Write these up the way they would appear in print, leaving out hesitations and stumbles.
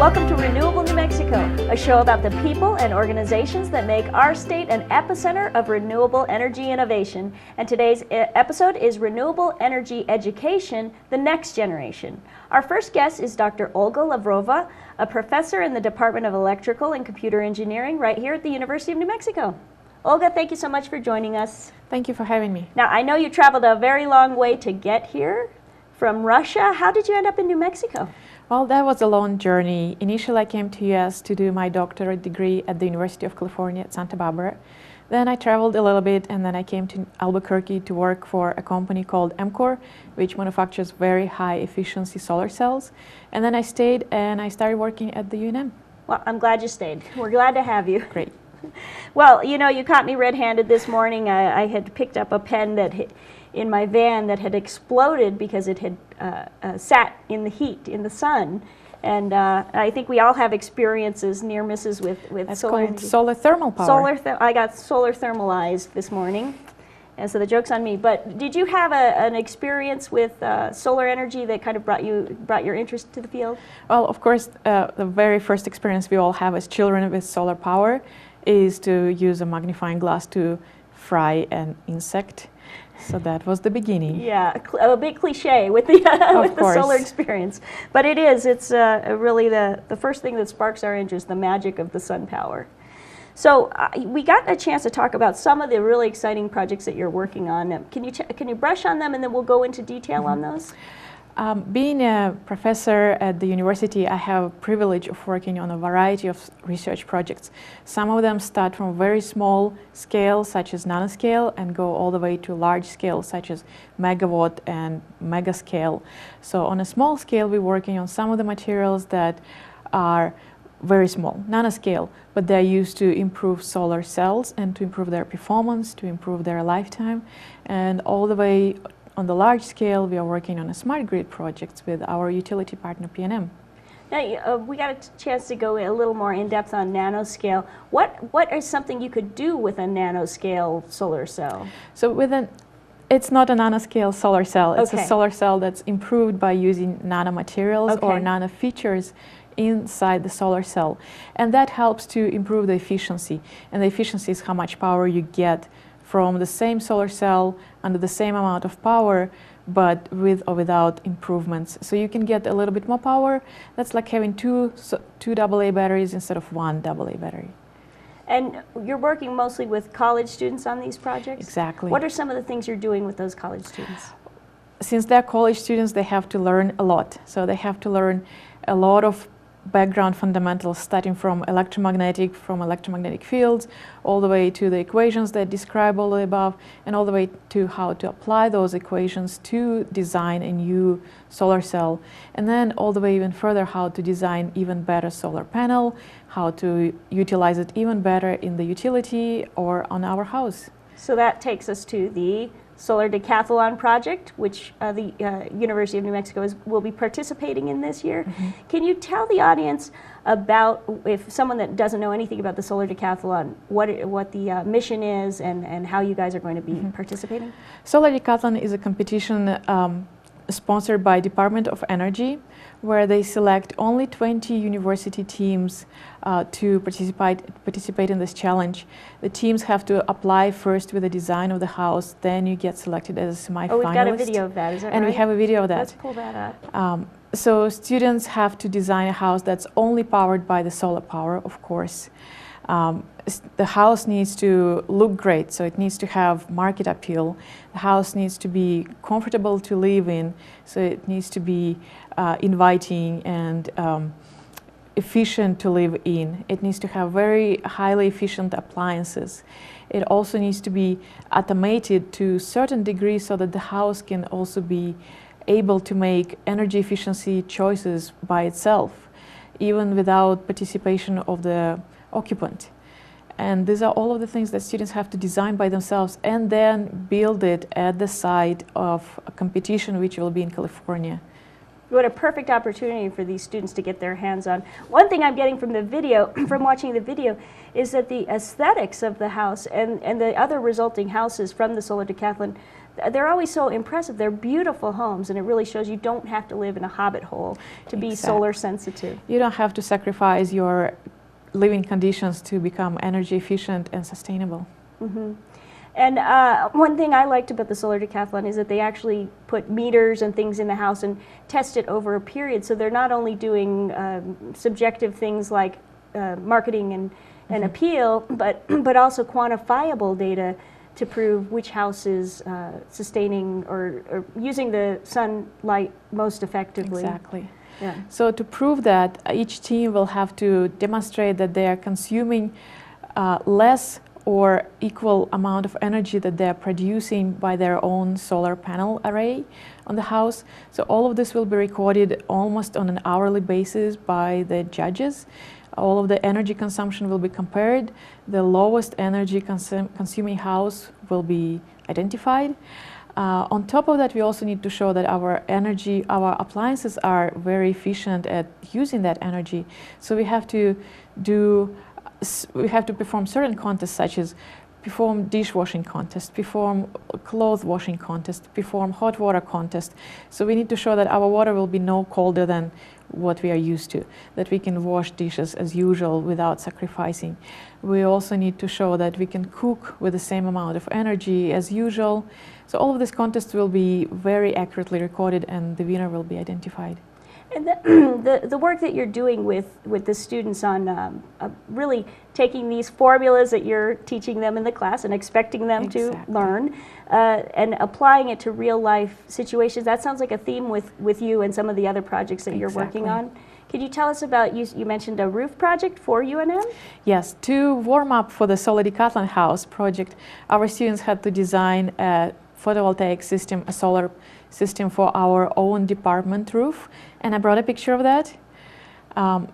Welcome to Renewable New Mexico, a show about the people and organizations that make our state an epicenter of renewable energy innovation. And today's episode is Renewable Energy Education, the Next Generation. Our first guest is Dr. Olga Lavrova, a professor in the Department of Electrical and Computer Engineering right here at the University of New Mexico. Olga, thank you so much for joining us. Thank you for having me. Now, I know you traveled a very long way to get here from Russia. How did you end up in New Mexico? Well, that was a long journey. Initially, I came to US to do my doctorate degree at the University of California at Santa Barbara. Then I traveled a little bit, and then I came to Albuquerque to work for a company called EMCOR, which manufactures very high efficiency solar cells. And then I stayed and I started working at the UNM. Well, I'm glad you stayed. We're glad to have you. Great. Well, you know, you caught me red-handed this morning. I had picked up a pen that in my van that had exploded because it had sat in the heat, in the sun. And I think we all have experiences, near misses with That's solar called energy. solar thermal power. I got solar thermalized this morning, and so the joke's on me. But did you have an experience with solar energy that kind of brought your interest to the field? Well, of course, the very first experience we all have as children with solar power is to use a magnifying glass to fry an insect. So that was the beginning. Yeah, a bit cliche with the solar experience, but it's really the first thing that sparks our interest, the magic of the sun power. So we got a chance to talk about some of the really exciting projects that you're working on. Can you brush on them, and then we'll go into detail on those? Being a professor at the university, I have a privilege of working on a variety of research projects. Some of them start from very small scale, such as nanoscale, and go all the way to large scale, such as megawatt and megascale. So on a small scale, we're working on some of the materials that are very small, nanoscale, but they're used to improve solar cells and to improve their performance, to improve their lifetime, and all the way on the large scale, we are working on a smart grid projects with our utility partner, PNM. Now, we got a chance to go a little more in depth on nanoscale. What is something you could do with a nanoscale solar cell? So it's not a nanoscale solar cell. It's Okay. a solar cell that's improved by using nanomaterials or Okay. nano features inside the solar cell. And that helps to improve the efficiency. And the efficiency is how much power you get from the same solar cell under the same amount of power, but with or without improvements. So you can get a little bit more power. That's like having two AA batteries instead of one AA battery. And you're working mostly with college students on these projects? Exactly. What are some of the things you're doing with those college students? Since they're college students, they have to learn a lot. So they have to learn a lot of background fundamentals, starting from electromagnetic fields, all the way to the equations that describe all the above, and all the way to how to apply those equations to design a new solar cell, and then all the way even further how to design even better solar panel, how to utilize it even better in the utility or on our house. So that takes us to the Solar Decathlon project, which the University of New Mexico will be participating in this year. Mm-hmm. Can you tell the audience about, if someone that doesn't know anything about the Solar Decathlon, what the mission is and how you guys are going to be participating? Solar Decathlon is a competition sponsored by Department of Energy, where they select only 20 university teams to participate in this challenge. The teams have to apply first with the design of the house, then you get selected as a semi-finalist. Oh, we've got a video of that, is that right? And we have a video of that. Let's pull that up. So students have to design a house that's only powered by the solar power, of course. The house needs to look great, so it needs to have market appeal. The house needs to be comfortable to live in, so it needs to be inviting and efficient to live in. It needs to have very highly efficient appliances. It also needs to be automated to a certain degree so that the house can also be able to make energy efficiency choices by itself, even without participation of the occupant. And these are all of the things that students have to design by themselves and then build it at the site of a competition which will be in California. What a perfect opportunity for these students to get their hands on. One thing I'm getting from the video, from watching the video, is that the aesthetics of the house and the other resulting houses from the Solar Decathlon, they're always so impressive. They're beautiful homes, and it really shows you don't have to live in a hobbit hole to be solar sensitive. You don't have to sacrifice your living conditions to become energy efficient and sustainable. Mm-hmm. And one thing I liked about the Solar Decathlon is that they actually put meters and things in the house and test it over a period. So they're not only doing subjective things like marketing and appeal, but also quantifiable data to prove which house is sustaining or using the sunlight most effectively. Exactly. Yeah. So to prove that, each team will have to demonstrate that they are consuming less or equal amount of energy that they are producing by their own solar panel array on the house. So all of this will be recorded almost on an hourly basis by the judges. All of the energy consumption will be compared. The lowest energy consuming house will be identified. On top of that, we also need to show that our appliances are very efficient at using that energy. So we have to perform certain contests, such as perform dishwashing contest, perform clothes washing contest, perform hot water contest. So we need to show that our water will be no colder than what we are used to, that we can wash dishes as usual without sacrificing. We also need to show that we can cook with the same amount of energy as usual. So all of these contests will be very accurately recorded, and the winner will be identified. And the work that you're doing with the students on really taking these formulas that you're teaching them in the class and expecting them to learn and applying it to real life situations, that sounds like a theme with you and some of the other projects that you're working on. Could you tell us about, you mentioned a roof project for UNM? Yes, to warm up for the Solar Decathlon House project, our students had to design a photovoltaic system, a solar system for our own department roof, and I brought a picture of that.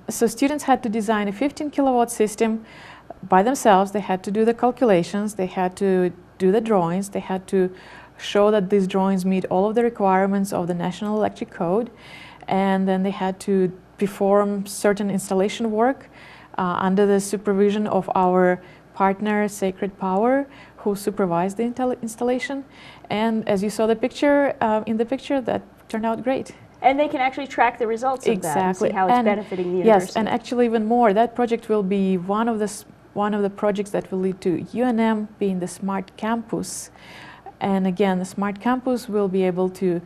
So students had to design a 15 kilowatt system by themselves. They had to do the calculations, they had to do the drawings, they had to show that these drawings meet all of the requirements of the National Electric Code, and then they had to perform certain installation work under the supervision of our partner Sacred Power, who supervised the installation. And as you saw the picture, in the picture, that turned out great. And they can actually track the results of that and see how it's benefiting the university. Yes, and actually even more, that project will be one of the projects that will lead to UNM being the smart campus. And again, the smart campus will be able to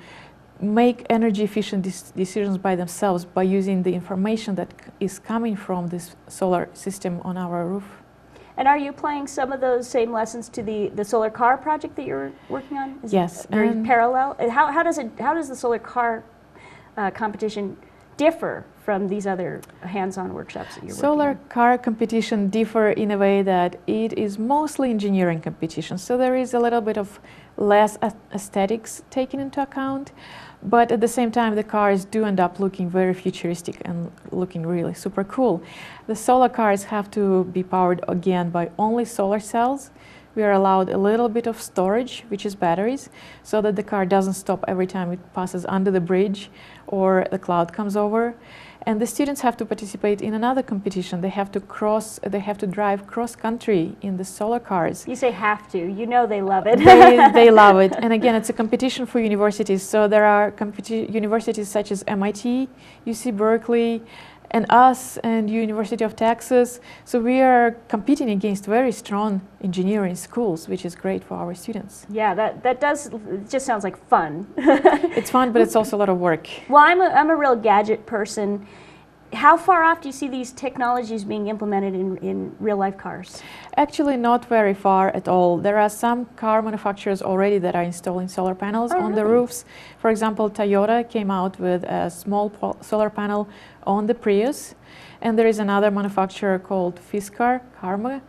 make energy efficient decisions by themselves by using the information that is coming from this solar system on our roof. And are you applying some of those same lessons to the solar car project that you're working on? Yes. Very parallel? How does the solar car competition differ from these other hands-on workshops that you're working on? Solar car competition differ in a way that it is mostly engineering competition. So there is a little bit of less aesthetics taken into account. But at the same time, the cars do end up looking very futuristic and looking really super cool. The solar cars have to be powered again by only solar cells. We are allowed a little bit of storage, which is batteries, so that the car doesn't stop every time it passes under the bridge or the cloud comes over. And the students have to participate in another competition. They have to drive cross-country in the solar cars. You say have to, you know they love it. They love it. And again, it's a competition for universities. So there are universities such as MIT, UC Berkeley, and us, and University of Texas. So we are competing against very strong engineering schools, which is great for our students. Yeah, that just sounds like fun. It's fun, but it's also a lot of work. Well, I'm a real gadget person. How far off do you see these technologies being implemented in real-life cars? Actually, not very far at all. There are some car manufacturers already that are installing solar panels on the roofs. For example, Toyota came out with a small solar panel on the Prius. And there is another manufacturer called Fisker, Karma.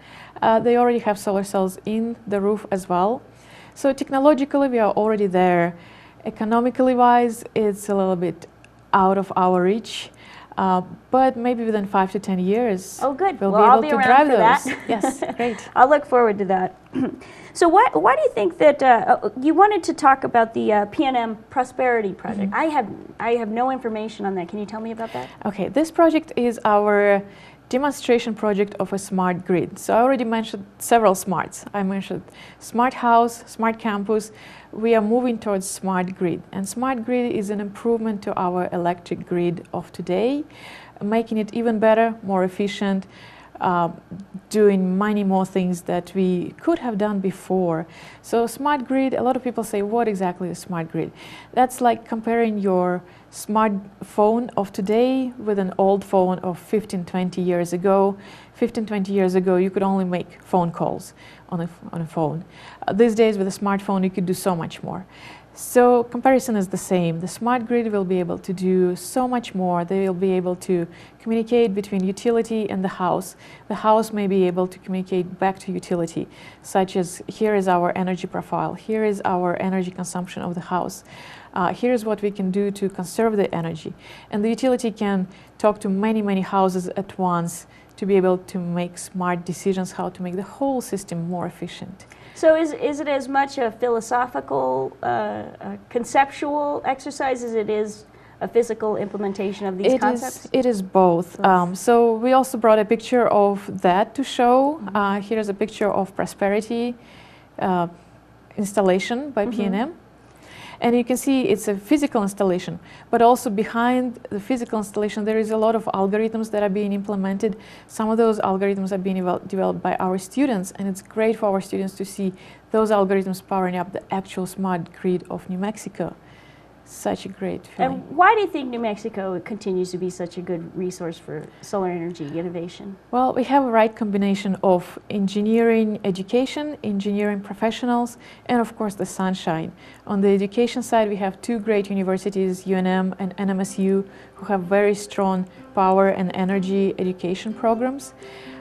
They already have solar cells in the roof as well. So technologically, we are already there. Economically wise, it's a little bit out of our reach. But maybe within 5 to 10 years, we'll be able to drive those. That. Yes, great. I'll look forward to that. So why do you think that you wanted to talk about the PNM Prosperity Project? I have no information on that. Can you tell me about that? Okay, this project is our demonstration project of a smart grid. So I already mentioned several smarts. I mentioned smart house, smart campus. We are moving towards smart grid. And smart grid is an improvement to our electric grid of today, making it even better, more efficient, doing many more things that we could have done before. So smart grid, a lot of people say, what exactly is smart grid? That's like comparing your smartphone of today with an old phone of 15, 20 years ago. 15, 20 years ago, you could only make phone calls on a phone. These days, with a smartphone, you could do so much more. So comparison is the same. The smart grid will be able to do so much more. They will be able to communicate between utility and the house. The house may be able to communicate back to utility, such as here is our energy profile, here is our energy consumption of the house. Here's what we can do to conserve the energy. And the utility can talk to many, many houses at once to be able to make smart decisions how to make the whole system more efficient. So is it as much a philosophical, conceptual exercise as it is a physical implementation of these concepts? It is both. So we also brought a picture of that to show. Here's a picture of Prosperity installation by P&M. And you can see it's a physical installation, but also behind the physical installation there is a lot of algorithms that are being implemented. Some of those algorithms are being developed by our students, and it's great for our students to see those algorithms powering up the actual smart grid of New Mexico. Such a great feeling. And why do you think New Mexico continues to be such a good resource for solar energy innovation? Well, we have a right combination of engineering education, engineering professionals, and of course the sunshine. On the education side, we have two great universities, UNM and NMSEA, who have very strong power and energy education programs.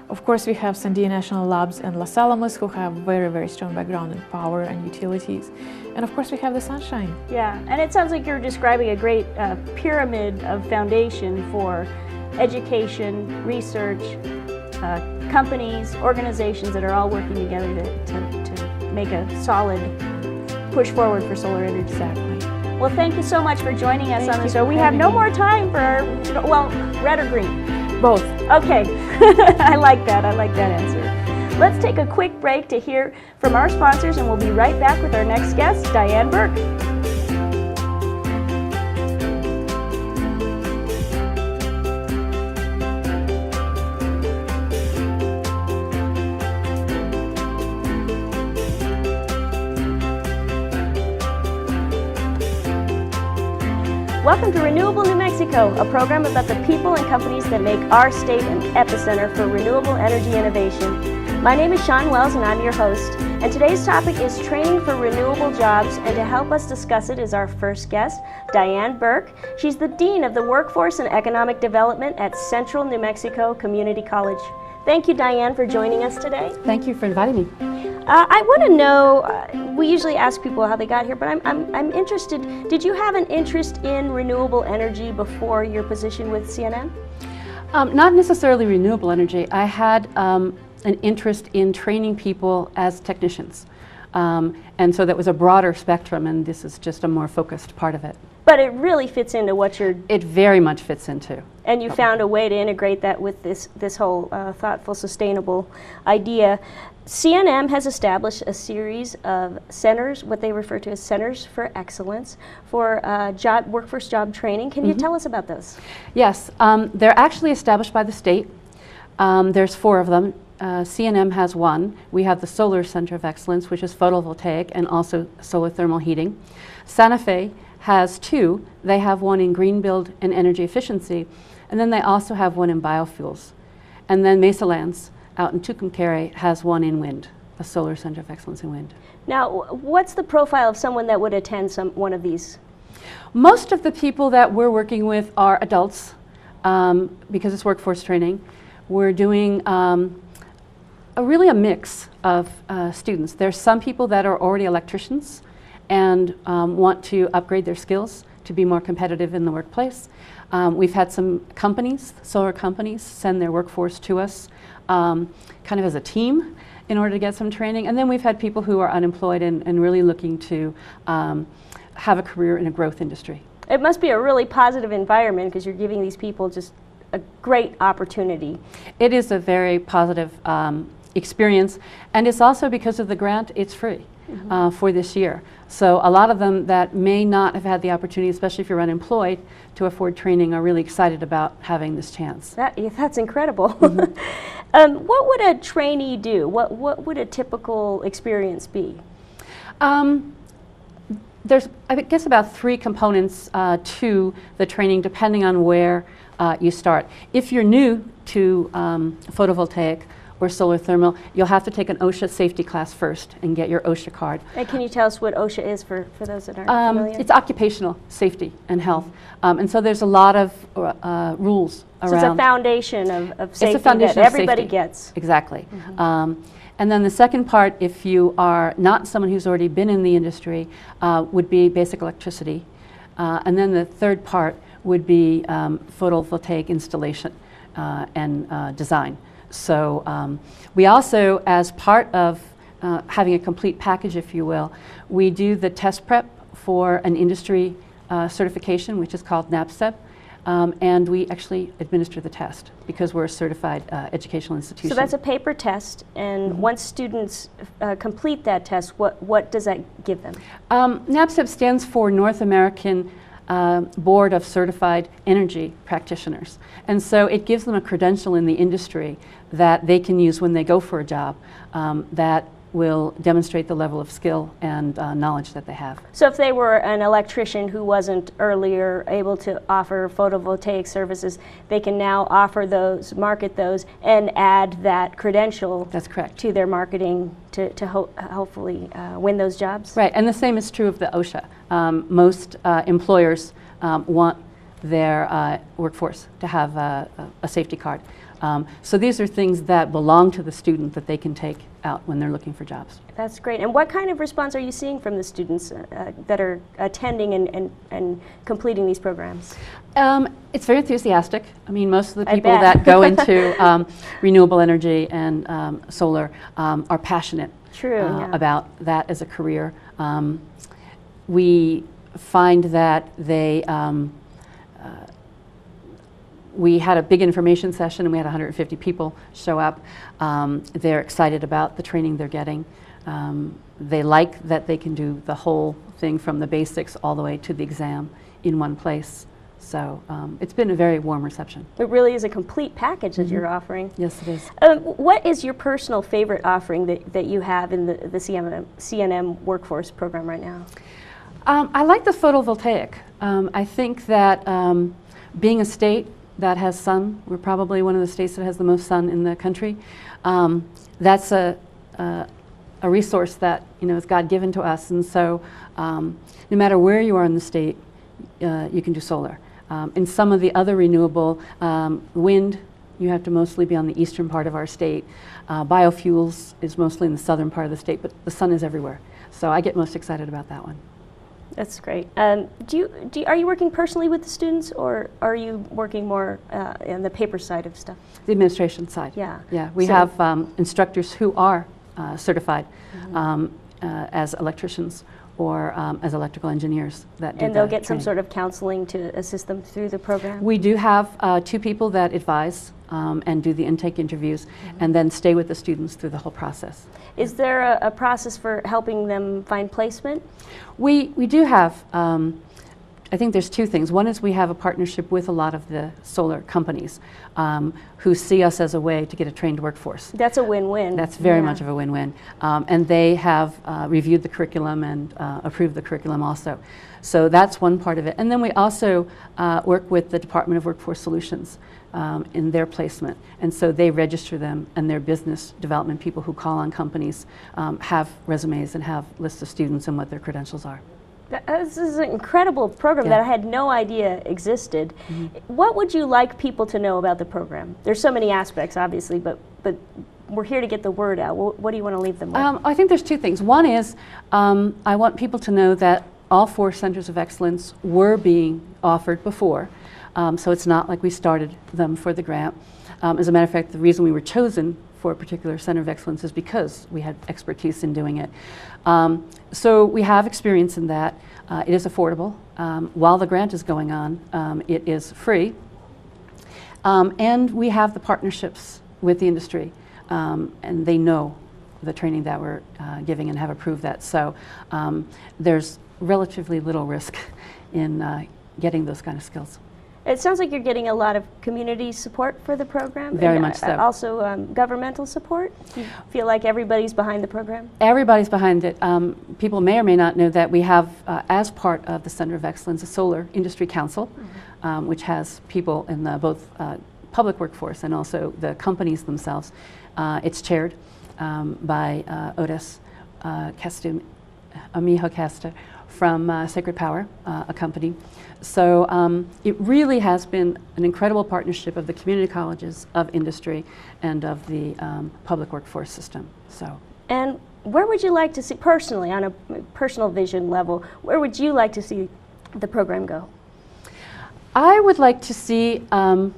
Of course, we have Sandia National Labs and Los Alamos, who have very, very strong background in power and utilities. And of course, we have the sunshine. Yeah, and it sounds like you're describing a great pyramid of foundation for education, research, companies, organizations that are all working together to make a solid push forward for solar energy. Exactly. Well, thank you so much for joining us on the show. We have having no me. more time for our, well, red or green? Both. Okay, I like that answer. Let's take a quick break to hear from our sponsors, and we'll be right back with our next guest, Diane Burke. Welcome to Renewable New Mexico, a program about the people and companies that make our state an epicenter for renewable energy innovation. My name is Sean Wells and I'm your host. And today's topic is training for renewable jobs, and to help us discuss it is our first guest, Diane Burke. She's the Dean of the Workforce and Economic Development at Central New Mexico Community College. Thank you, Diane, for joining us today. Thank you for inviting me. I want to know, we usually ask people how they got here, but I'm interested, did you have an interest in renewable energy before your position with CNN? Not necessarily renewable energy. I had an interest in training people as technicians. And so that was a broader spectrum, and this is just a more focused part of it. But it really fits into what you're... It very much fits into. And you found a way to integrate that with this whole thoughtful, sustainable idea. CNM has established a series of centers, what they refer to as centers for excellence, for workforce job training. Can you tell us about those? Yes, they're actually established by the state. There's 4 of them. CNM has 1. We have the Solar Center of Excellence, which is photovoltaic and also solar thermal heating. Santa Fe has 2. They have 1 in green build and energy efficiency, and then they also have 1 in biofuels. And then Mesa Lands out in Tucumcari has 1 in wind, a Solar Center of Excellence in wind. Now, what's the profile of someone that would attend one of these? Most of the people that we're working with are adults, because it's workforce training. We're doing really a mix of students. There's some people that are already electricians and want to upgrade their skills to be more competitive in the workplace. We've had some companies, solar companies, send their workforce to us kind of as a team in order to get some training. And then we've had people who are unemployed and really looking to have a career in a growth industry. It must be a really positive environment because you're giving these people just a great opportunity. It is a very positive experience, and it's also because of the grant, it's free for this year. So a lot of them that may not have had the opportunity, especially if you're unemployed, to afford training are really excited about having this chance. That's incredible. What would a trainee do? What would a typical experience be? There's, I guess, about 3 components to the training, depending on where you start. If you're new to photovoltaic or solar thermal, you'll have to take an OSHA safety class first and get your OSHA card. And can you tell us what OSHA is for those that aren't familiar? It's occupational safety and health. And so there's a lot of rules around. So it's a foundation of safety it's a foundation that of everybody safety. gets. Exactly. And then the second part, if you are not someone who's already been in the industry, would be basic electricity. And then the third part would be photovoltaic installation and design. So we also, as part of having a complete package, if you will, we do the test prep for an industry certification, which is called NMSEA. And we actually administer the test because we're a certified educational institution. So that's a paper test, and once students complete that test, what does that give them? NMSEA stands for North American Board of Certified Energy Practitioners. And so it gives them a credential in the industry that they can use when they go for a job that will demonstrate the level of skill and knowledge that they have. So if they were an electrician who wasn't earlier able to offer photovoltaic services, they can now offer those, market those, and add that credential. That's correct. To their marketing to hopefully win those jobs? Right, and the same is true of the OSHA. Most employers want their workforce to have a safety card. So these are things that belong to the student that they can take out when they're looking for jobs. That's great. And what kind of response are you seeing from the students that are attending and completing these programs? It's very enthusiastic. I mean, most of the people that go into renewable energy and solar are passionate about that as a career. We find that they we had a big information session and we had 150 people show up. They're excited about the training they're getting. They like that they can do the whole thing from the basics all the way to the exam in one place. So it's been a very warm reception. It really is a complete package that you're offering. Yes, it is. What is your personal favorite offering that you have in the CNM workforce program right now? I like the photovoltaic. I think that being a state that has sun, we're probably one of the states that has the most sun in the country. That's a resource that is God-given to us, and so no matter where you are in the state, you can do solar. In some of the other renewable, wind, you have to mostly be on the eastern part of our state. Biofuels is mostly in the southern part of the state, but the sun is everywhere. So I get most excited about that one. That's great. Are you working personally with the students, or are you working more on the paper side of stuff? The administration side. Yeah. Yeah. We have instructors who are certified as electricians or as electrical engineers that do and they'll get training. some sort of counseling to assist them through the program? We do have 2 people that advise and do the intake interviews and then stay with the students through the whole process. Is there a process for helping them find placement? We do have, I think there's 2 things. One is we have a partnership with a lot of the solar companies who see us as a way to get a trained workforce. That's a win-win. That's very much of a win-win. And they have reviewed the curriculum and approved the curriculum also. So that's one part of it. And then we also work with the Department of Workforce Solutions in their placement. And so they register them, and their business development people who call on companies have resumes and have lists of students and what their credentials are. This is an incredible program that I had no idea existed. What would you like people to know about the program? There's so many aspects, obviously, but we're here to get the word out. What do you want to leave them with? I think there's 2 things. One is I want people to know that all 4 centers of excellence were being offered before. So it's not like we started them for the grant. As a matter of fact, the reason we were chosen for a particular center of excellence is because we had expertise in doing it. So we have experience in that. It is affordable. While the grant is going on, it is free. And we have the partnerships with the industry, and they know the training that we're giving and have approved that. So there's relatively little risk in getting those kind of skills. It sounds like you're getting a lot of community support for the program. Very and, much so. Also governmental support. Do you feel like everybody's behind the program? Everybody's behind it. People may or may not know that we have, as part of the Center of Excellence, a Solar Industry Council, which has people in the both public workforce and also the companies themselves. It's chaired by Otis Amijo Casta from Sacred Power, a company. So it really has been an incredible partnership of the community colleges, of industry, and of the public workforce system. So. And where would you like to see, personally, on a personal vision level, where would you like to see the program go? I would like to see much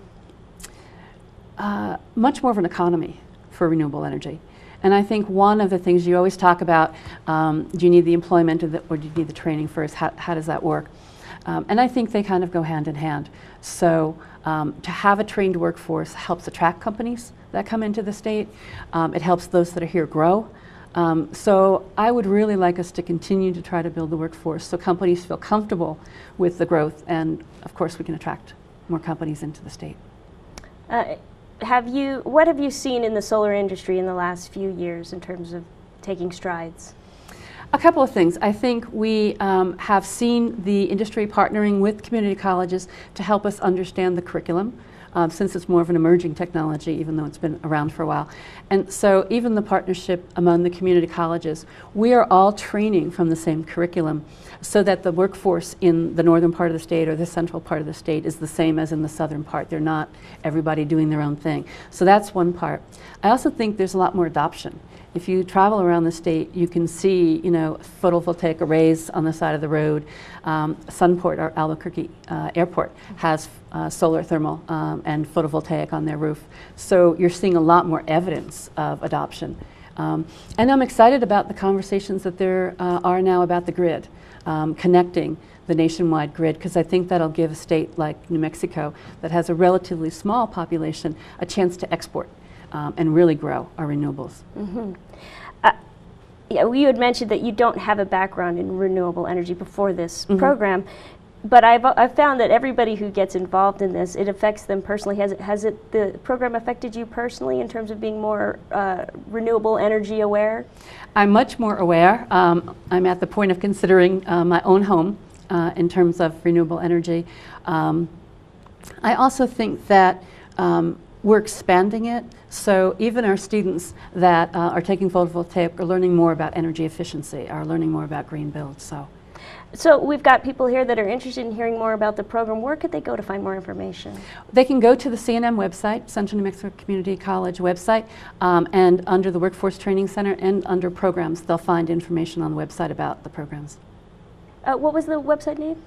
more of an economy for renewable energy. And I think one of the things you always talk about, do you need the employment or do you need the training first? How does that work? And I think they kind of go hand in hand. So to have a trained workforce helps attract companies that come into the state. It helps those that are here grow. So I would really like us to continue to try to build the workforce so companies feel comfortable with the growth, and of course we can attract more companies into the state. What have you seen in the solar industry in the last few years in terms of taking strides? A couple of things. I think we have seen the industry partnering with community colleges to help us understand the curriculum, since it's more of an emerging technology, even though it's been around for a while. And so even the partnership among the community colleges, we are all training from the same curriculum so that the workforce in the northern part of the state or the central part of the state is the same as in the southern part. They're not everybody doing their own thing. So that's one part. I also think there's a lot more adoption. If you travel around the state, you can see, you know, photovoltaic arrays on the side of the road. Sunport, or Albuquerque airport, has solar thermal and photovoltaic on their roof. So you're seeing a lot more evidence of adoption. And I'm excited about the conversations that there are now about the grid, connecting the nationwide grid, because I think that'll give a state like New Mexico that has a relatively small population a chance to export. And really grow our renewables. Mm-hmm. Yeah, you had mentioned that you don't have a background in renewable energy before this program, but I've found that everybody who gets involved in this, it affects them personally. Has the program affected you personally in terms of being more renewable energy aware? I'm much more aware. I'm at the point of considering my own home in terms of renewable energy. I also think that we're expanding it, so even our students that are taking photovoltaic are learning more about energy efficiency, are learning more about green builds. So we've got people here that are interested in hearing more about the program. Where could they go to find more information? They can go to the CNM website, Central New Mexico Community College website, and under the Workforce Training Center and under programs, they'll find information on the website about the programs. What was the website name?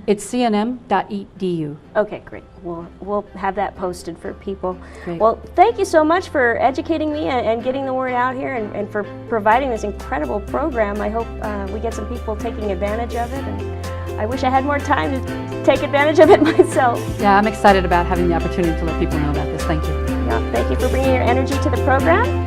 It's cnm.edu. Okay, great. We'll have that posted for people. Great. Well, thank you so much for educating me and getting the word out here and for providing this incredible program. I hope we get some people taking advantage of it, and I wish I had more time to take advantage of it myself. Yeah, I'm excited about having the opportunity to let people know about this. Thank you. Yeah, thank you for bringing your energy to the program.